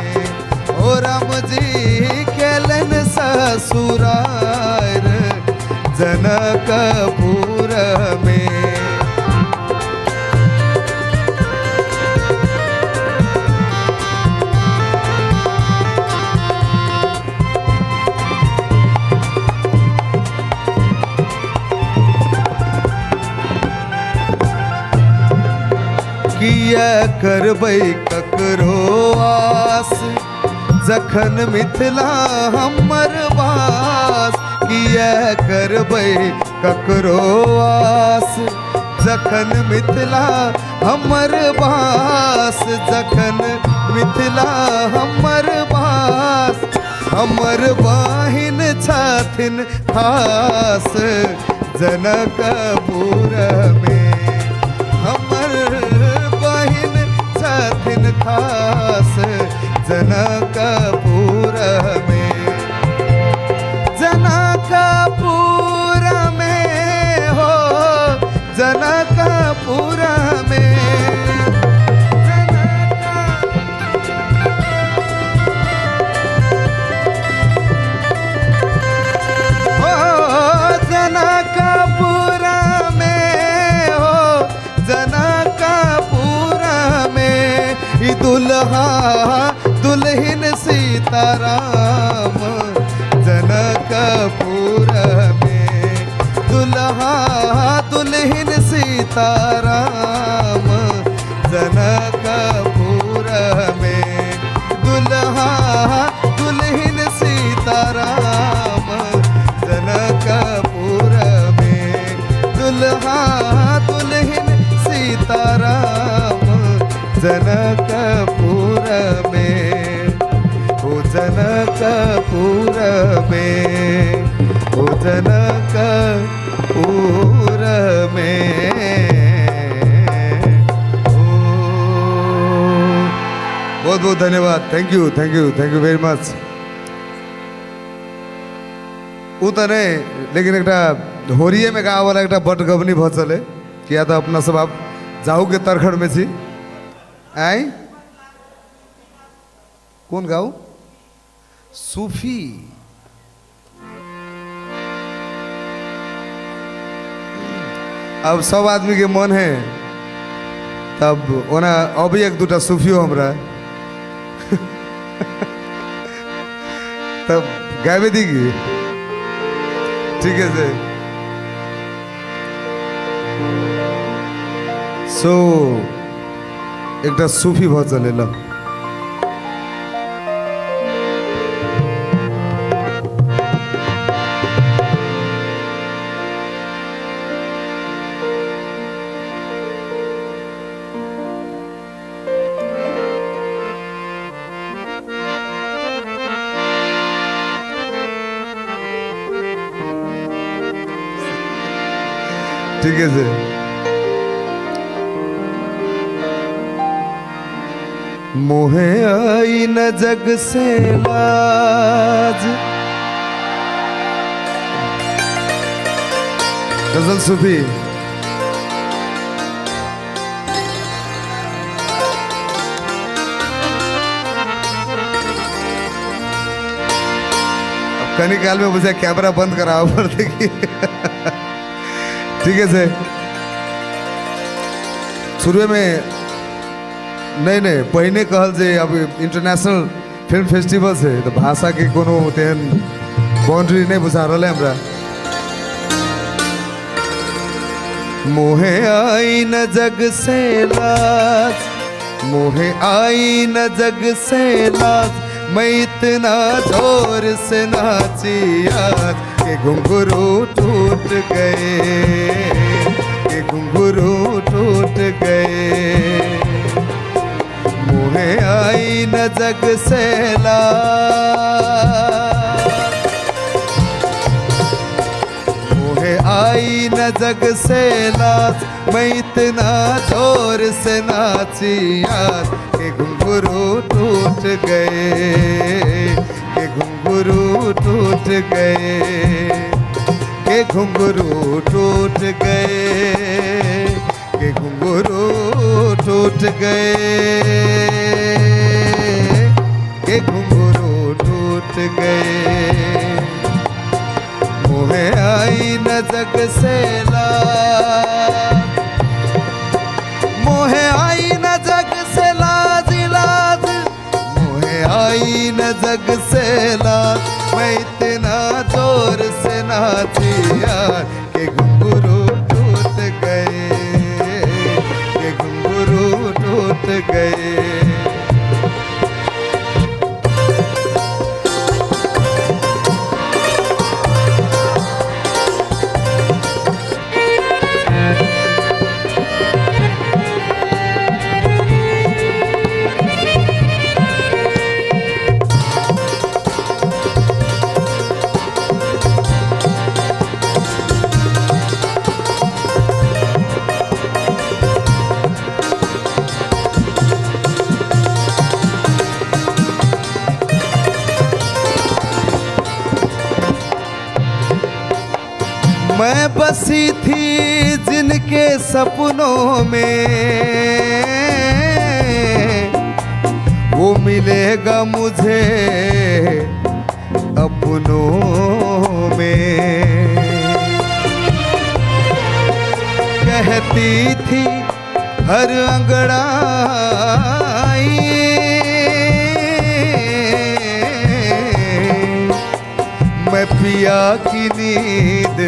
ओ राम जी खेलन ससुरार जनकपुर में। किया करबै ककरो आस, जखन मिथिला हमर वास। किया करबै ककरो आस, जखन मिथिला हमर वास। जखन मिथिला हमर वास, हमर बहिन छथिन खास जनकपुर में। हमर बहिन छथिन खास जनकपुर में, जनकपुर में हो जनकपुर में। जनकपुर में हो जनकपुर में। दुल्हा दुल्हन सीताराम जनकपुर में, दुल्हा दुल्हन सीताराम जनकपुर में। दुल्हा दुल्हन सीताराम जनकपुर में, दुल्हा दुल्हन सीताराम जनकपुर में, ओ जनकपुर में, ओ जनकपुर में। बहुत बहुत धन्यवाद। Thank you very much. उ तो नहीं, लेकिन एक होरिये में गाँव वाला एक बटगवनी भ चले किया तो अपना सब आप जाऊ के तरखड़ में छी आई कौन गाऊ सूफी। अब सब आदमी के मन है तब ओना अभी एक दूटा सूफियो हमरा तब गावे दीगी ठीक है से। सो एक सूफी भ चले ल ঠিক আছে। मोहे आई न जग से लाज। गजल सूफी। कनी काल में मुझे कैमरा बंद कराओ पर देखिए। ठीक है से शुरू में नहीं पहिने कहल जे अब इंटरनेशनल फिल्म फेस्टिवल से तो भाषा के कोनो तेहन बाउंड्री नहीं बुझा रहा है हमरा। मोहे आई न जग से लाज, मोहे आई न जग से लाज, मैं इतना जोर से नाची आज के घुंघरू टूट गए, के घुंघरू टूट गए। मोहे आई न जग से लाज, मोहे आई न जग से लाज, मैं इतना जोर से नाची आज के घुंघरू टूट गए, के घुंघरू टूट गए, के घुंघरू टूट गए, के घुंघरू टूट गए, के घुंघरू टूट गए। मोहे आई न जग से लाज, मोहे आई न जग से लाज लाज, मोहे आई न जग से लाज, मैं इतना जोर से नाची यार के घुंघरू टूट गए, के घुंघरू टूट गए। मैं बसी थी जिनके सपनों में, वो मिलेगा मुझे अपनों में। कहती थी हर अंगड़ाई, मैं पिया की नींद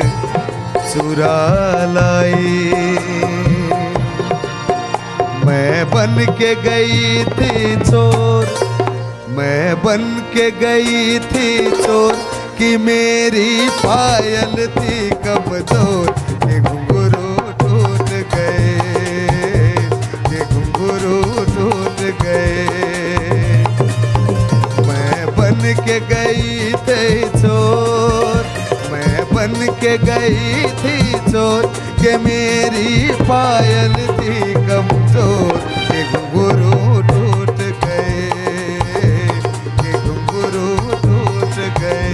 चुरा लाई। मैं बन के गई थी चोर, मैं बन के गई थी चोर, कि मेरी पायल थी कमजोर, के घुंघरू टूट गए, के घुंघरू टूट गए। मैं बन के गई थी चोर, मैं बन के गई थी चोर, के मेरी पायल थी कमजोर, के घुंघरू टूट गए, के घुंघरू टूट गए।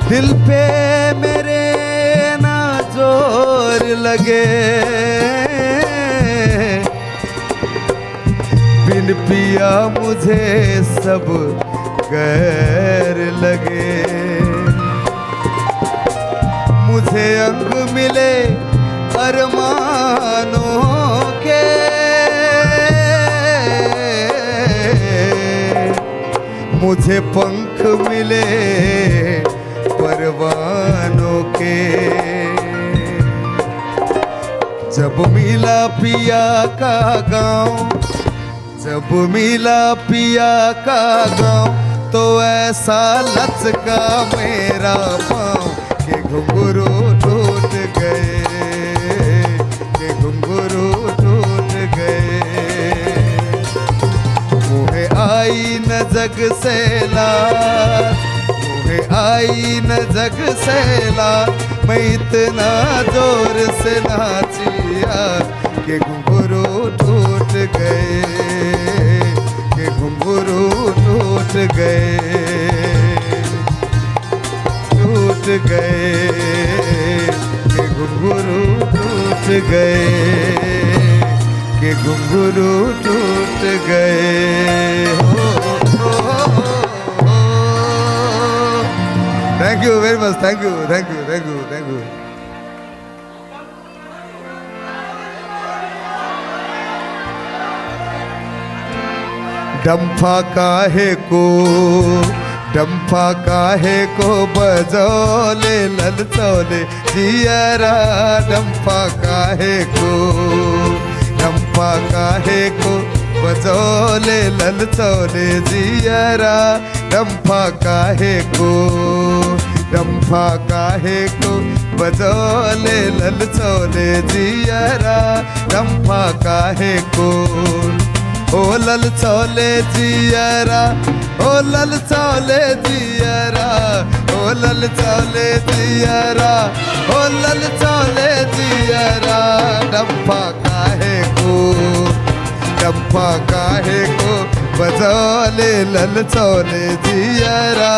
दिल पे मेरे ना जोर लगे, बिन पिया मुझे सब गैर लगे। मुझे अंग मिले अरमानों के, मुझे पंख मिले परवानों के। जब मिला पिया का गाँव, जब मिला पिया का गाँव, तो ऐसा लचका मेरा पाँव के घुंघरू टूट गए, के घुंघरू टूट गए। मुहे आई न जग से लाज, मुहे आई न जग से लाज, मैं इतना जोर से नाचिया के घुंघरू टूट गए, के घुंघरू टूट गए, टूट गए, के घुंघरू टूट गए, के घुंघरू टूट गए। Thank you very much, thank you, thank you, thank you, thank you. डंफा काहे को, डंफा काहे को बजौले ललचौले जियरा, डंफा काहे को, डंफा काहे को बजौले ललचौले जियरा, डंफा काहे को, डंफा काहे को बजौले ललचौले जियरा, डंफा काहे को। ओ ललचौले जियरा, ओ ललचौले जियरा, ओ ललचौले जियरा, ओ ललचौले जियरा, डंफा काहे को, डंफा काहे को बजौले ललचौले जियरा,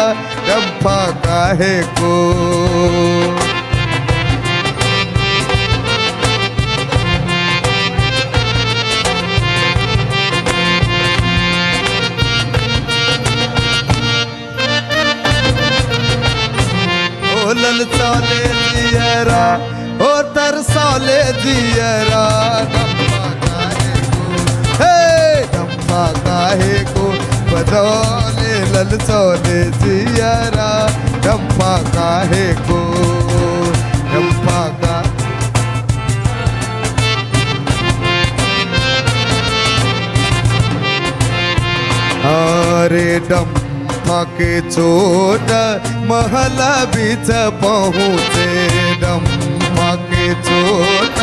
डंफा काहे को। ललचौले जियरा, ओ तरसौले जियरा, डंफा काहे को, हे डंफा काहे को बजौले ललचौले जियरा, डंफा काहे को, डंफा का। अरे डंफा के चोट महला बीच पहुँचे, डंफा के चोट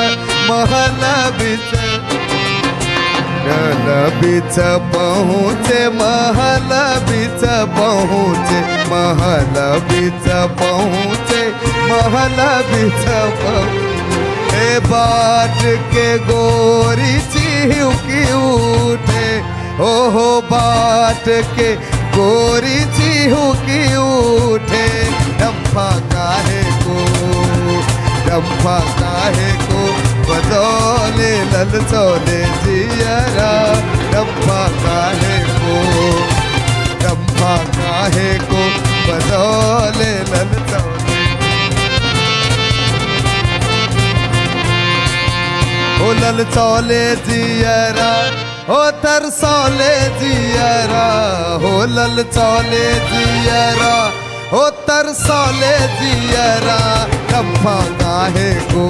महला बीच, बीच पहुँचे, महल बीच पहुँचे, महल बीच पहुँचे, महल बीच पहुँचे। बाट के गोरी चिहुकी उठे, ओहो बाट के गोरी चिहुकी उठे, डंफा काहे को, डंफा काहे को बजौले ललचौले जियरा, डंफा काहे को, डंफा काहे को बजौले ललचौले। ओ ललचौले जियरा, ओ तरसौले जियरा, हो ललचौले जियरा, ओ तरसौले जियरा, डंफा काहे को,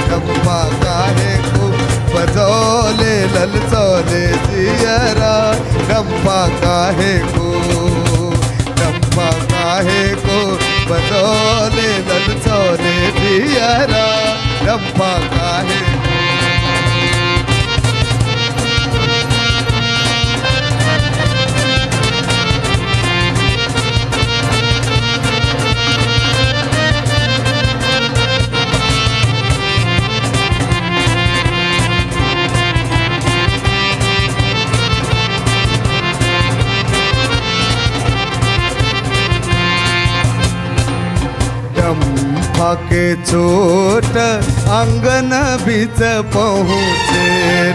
डंफा काहे को बजौले ललचौले जियरा, डंफा काहे को, डंफा काहे को बजौले ललचौले जियरा, डंफा काहे को। डंफा के चोट आंगन बीच पहुँचे,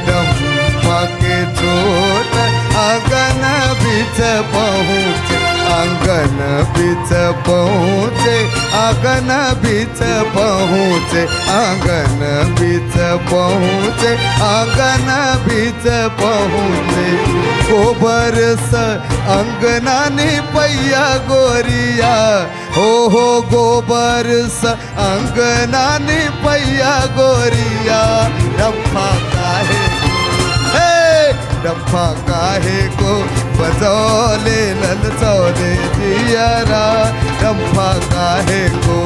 डंफा के चोट आंगन बीच पहुँचे आंगन बीच पहुँचे आंगन बीच पहुँचे आंगन बीच पहुँचे आंगन बीच पहुँचे गोबर स अंगनानी पैया गोरिया हो गोबर स अंगनानी पैया गोरिया डम्फा काहे डम्फा काहे को बजौले ललचौले जियारा डम्फा काहे को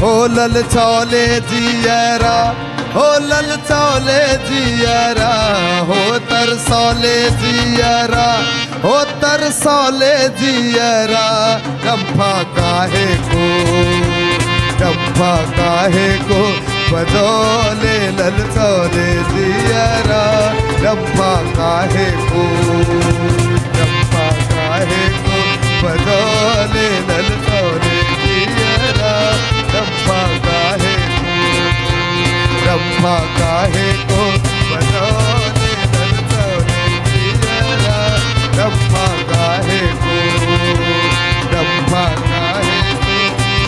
हो ललचौले जियारा हो ललचौले जियारा हो तरसौले जियारा हो तरसौले जियारा डम्फा काहे को बजौले ललचौले जियारा डम्फा काहे को बजौले ललचौले जियारा डम्फा काहे को बजौले ललचौले जियारा डम्फा काहे को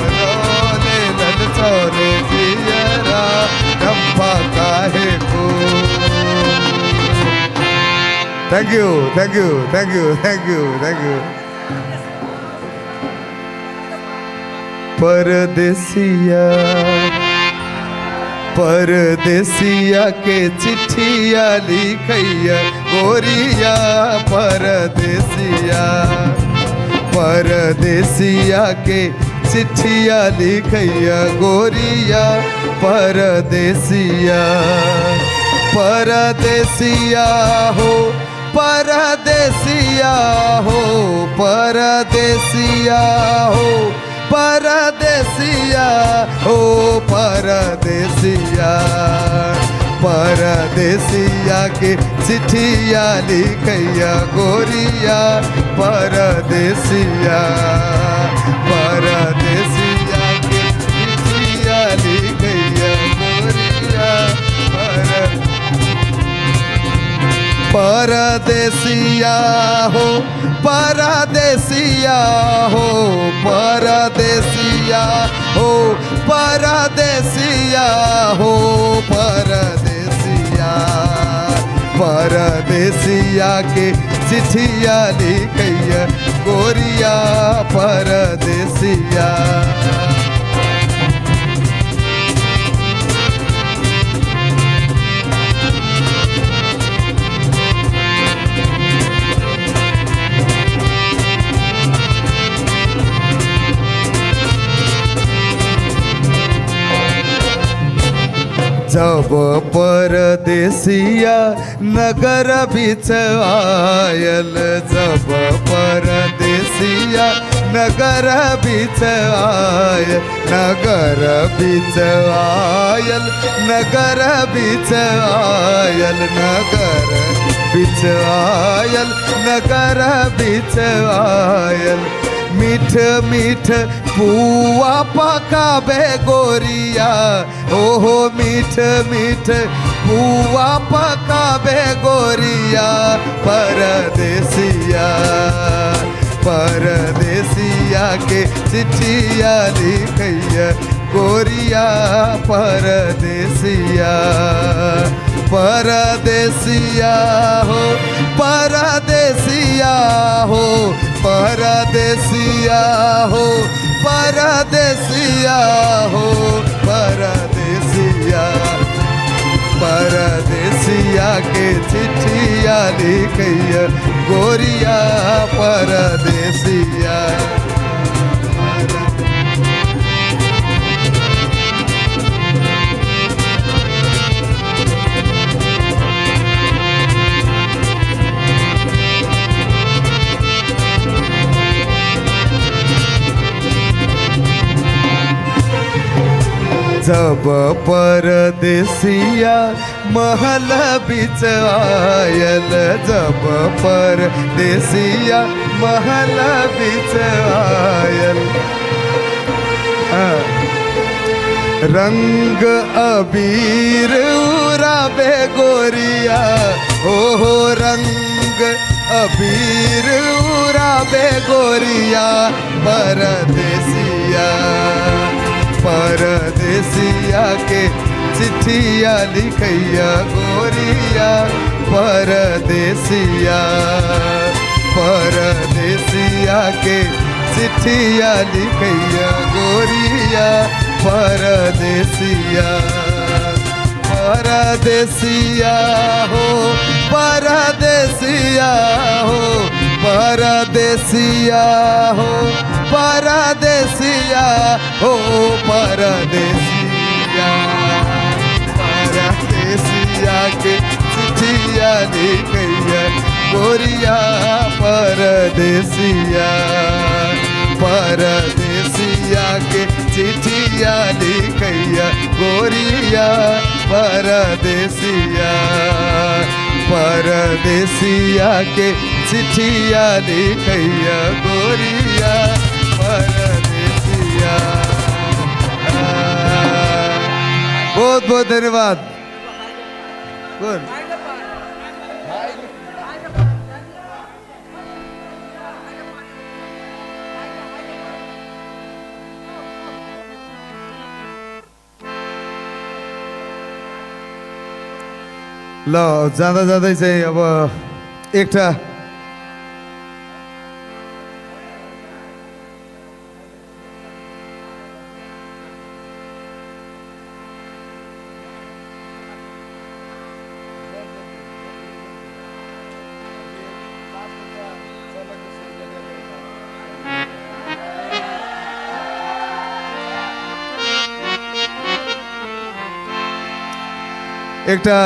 बजौले ललचौले जियारा डम्फा काहे को थैंक यू परदेसिया के चिट्ठिया लिखैया गोरिया परदेसिया के चिट्ठिया लिखैया गोरिया परदेसिया हो परदेसिया हो परदेसिया हो परदेसिया हो परदेसिया के चिट्ठिया लिखैया गोरिया परदेसिया के चिट्ठिया लिखैया गोरिया परदेसिया हो परदेसिया हो परदेसिया हो परदेसिया हो परदेसिया के चिट्ठिया लिखैया गोरिया परदेसिया जब परदेसिया नगर बीच आयल जब परदेसिया नगर बीच आयल नगर बीच आयल नगर बीच आयल नगर बीच आयल नगर बीच आयल मीठ मीठ पुआ पकाबे गोरिया ओहो मीठ मीठ पुआ पकाबे गोरिया परदेसिया परदेसिया के चिट्ठिया लिखैया गोरिया परदेसिया परदेसिया हो परदेसिया हो परदेसिया हो परदेसिया हो परदेसिया परदेसिया के चिट्ठिया लिखैया गोरिया परदेसिया जब परदेसिया महल बीच आयल जब परदेसिया महल बीच आयल रंग अबीर उराबे गोरिया, हो रंग अबीर उराबे गोरिया, परदेसिया परदेसिया के चिट्ठिया लिखैया गोरिया, परदेसिया परदेसिया के चिट्ठिया लिखैया गोरिया, परदेसिया परदेसिया हो परदेसिया हो परदेसिया हो परदेसिया हो परदेसिया परदेसिया के चिट्ठिया लिखैया गोरिया, परदेसिया परदेसिया के चिट्ठिया लिखैया गोरिया, परदेसिया परदेसिया के चिट्ठिया लिखैया गोरिया, परदेसिया। बहुत बहुत धन्यवाद। गुड। ल जाँदा जाँदै चाहिँ अब एकटा एकटा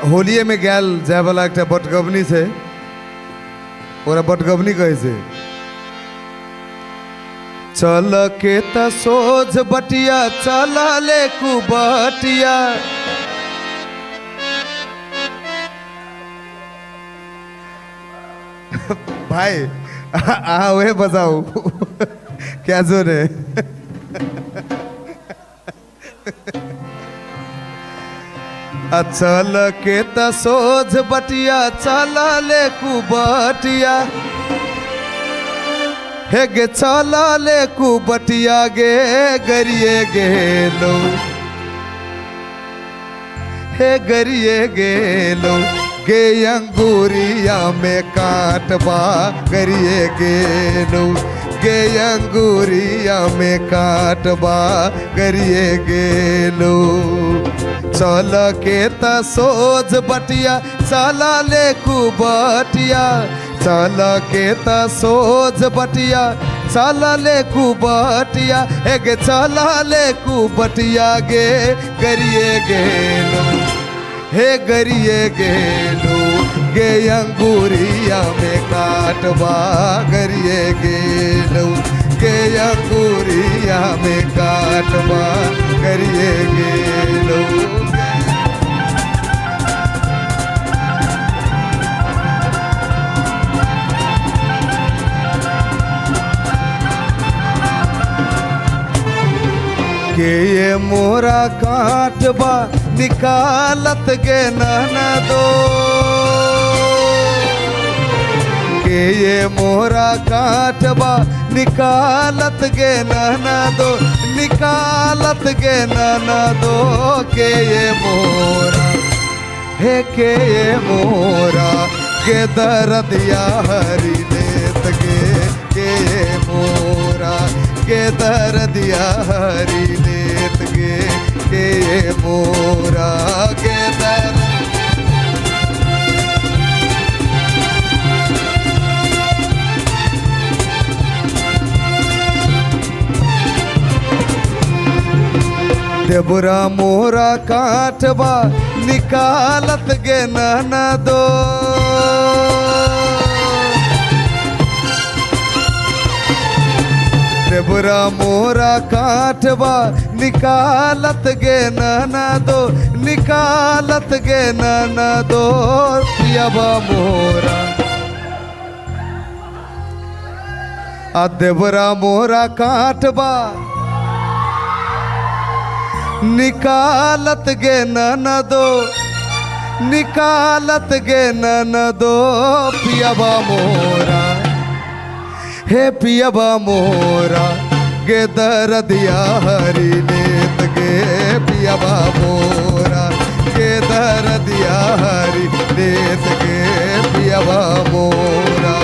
होलिये में गैल जाए वाला एक बटगबनी से ओरा बटगबनी कहे से चल के त सोझ बटिया चल ले कुबटिया, भाई वे बजाओ क्या जोर है। चल के त सोझ बटिया चल ले कुबटिया, हे गे चल ले कुबटिया गे गरिए गेलो, हे गरिए गेलो गे अंगूरिया में काटबा गरिए गेलो, गे अंगूरिया में काटबा गरिए गेलो। चल के त सोझ बटिया चल ले कुबटिया, चल के त सोझ बटिया चल ले कुबटिया, हे गे चल ले कुबटिया गे गरिए गेलो, हे गरिए गेलो गे अंगूरिया में काटबा गरिए गेलो, गे अंगूरिया में काटबा गरिए गेलो। के ये मोरा काटबा निकालत गे ननदो, के ये मोरा काटबा निकालत गे ननदो, निकालत गे ननदो के ये मोरा, हे के ये मोरा के दर्दिया हरी लेत गे, के ये मोरा के दर्दिया हरी लेत गे, के ये मोरा के दर्द देबरा मोरा काटबा निकालत गे ननदो, देबरा मोरा काटबा निकालत गे ननदो, निकालत गे ननदो पियाबा मोरा, आ देबरा मोरा काटबा निकालत गे ननदो निकालत गे ननदो पियबा मोरा हे पियबा मोरा गे दरदिया हरी लेत गे पियबा मोरा गे दरदिया हरी लेत गे पियबा मोरा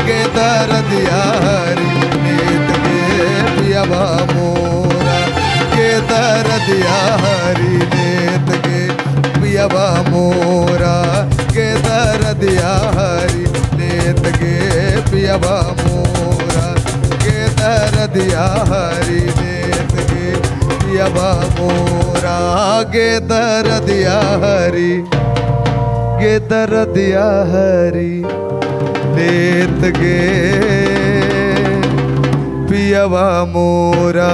गे दरदिया हरी लेत गे पियबा मोरा गे दरदिया हरी लेत गे पियबा मोरा गे दरदिया हरी लेत गे पियबा मोरा गे दरदिया हरी लेत गे पियबा मोरा गे दरदिया हरी गे दरदिया हरी लेत गे पियबा मोरा।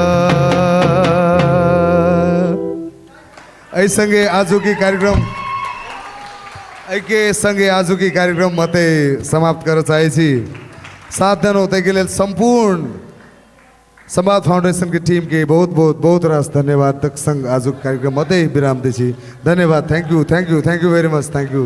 संगे आजूकी कार्यक्रम ऐके संगे आजूकी कार्यक्रम मते समाप्त कर चाहेछि। साथ देनु तैके लेल संपूर्ण समाज फाउंडेशन की टीम के बहुत बहुत बहुत रास धन्यवाद तक संग आजुक कार्यक्रम मते विराम दैछि। धन्यवाद। Thank you very much. Thank you.